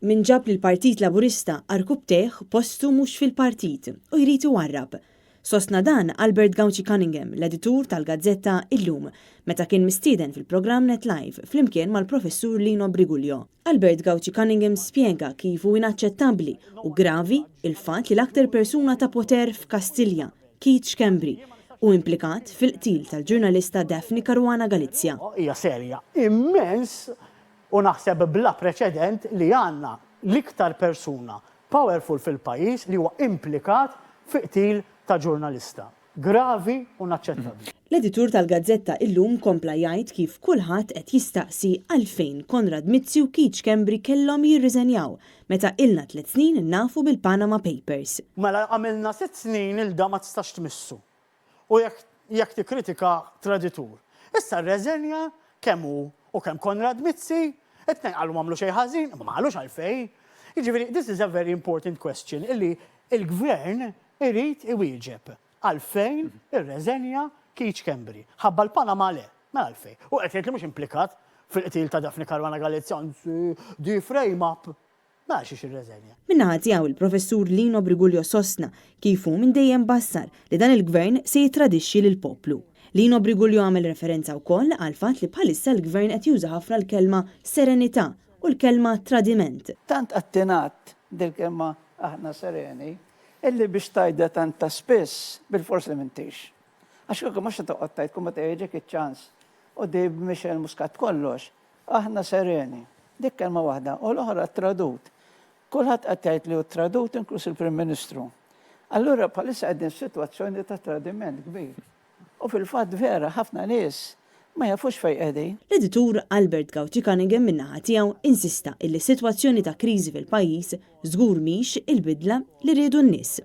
Min ġab li l-Partit Laburista arkub teħ postu mhux fil-partit u jrid iwarrab. Sostna dan Albert Gauci Cunningham, l-editur tal-gazzetta Illum, meta kien mistieden fil-programm Net Live flimkien mal-Professur Lino Briguglio. Albert Gauci Cunningham spjega kif hu inaċċettabbli u gravi il-fatt li l-aktar persuna ta' poter f'Kastilja, Kembri, u implikat fil-qtil tal-ġurnalista Daphne Caruana Galizia. Hija serja immens u naħseb bla preċedent li għandna l-iktar persuna powerful fil-pajjiż li huwa implikat fil-qtil ta' ġurnalista. Gravi u inaċċettabbli. L-editur tal-gazzetta Illum kompla jgħid kif kulħadd qed jistaqsi għalfejn Konrad Mizzi u Kembri kellhom jirriżenjaw meta ilna 3 snin nafu bil-Panama Papers. Mela għamilna 6 snin il-da ma tistax tmissu. U jekk tikkritika traditur. Issa r-reżenja kemm hu u kemm Konrad Mizzi, qed qalu m'għamlu xejn ħażin, ma għamlux għalfejn. Jiġifieri, this is a very important question illi il-gvern irid iwieġeb għalfejn ir-reżenja Kembri. Ħabba l-Panama le, ma għalfejn. U qed jgħid li mhux implikat fil-qtil ta' Daphne Caruana Galizia, di frame up. Ma xiex ir-reżenja. Minnaħa tiegħu il-Professur Lino Briguglio sostna kif hu minn dejjem bassar li dan il-gvern se jitradixxi lill-poplu. Lino Briguglio għamel referenza wkoll għal fatt li bħalissa l-gvern qed juża ħafna l-kelma serenità u l-kelma tradiment. Tant attenat dil-kelma aħna sereni, illi biex tajda tant ta' spiss bil-fors li mintix. Għax kieku mhux toqgħod tgħid kum ma tgħidlek iċ-ċans u di Michel Muscat kollox, aħna sereni. Dik kelma waħda u l-oħra tradut. Kulħadd qed jgħid li hu tradut inkluż il-Prim Ministru. Allura bħalissa qegħdin f'sitwazzjoni ta' tradiment kbir. U fil-fatt vera ħafna nies ma jafux fejn qegħdin. L-editur Albert Gauci Cunningham min-naħa tiegħu insista illi sitwazzjoni ta' kriżi fil-pajjiż żgur mhix il-bidla li riedu n-nies.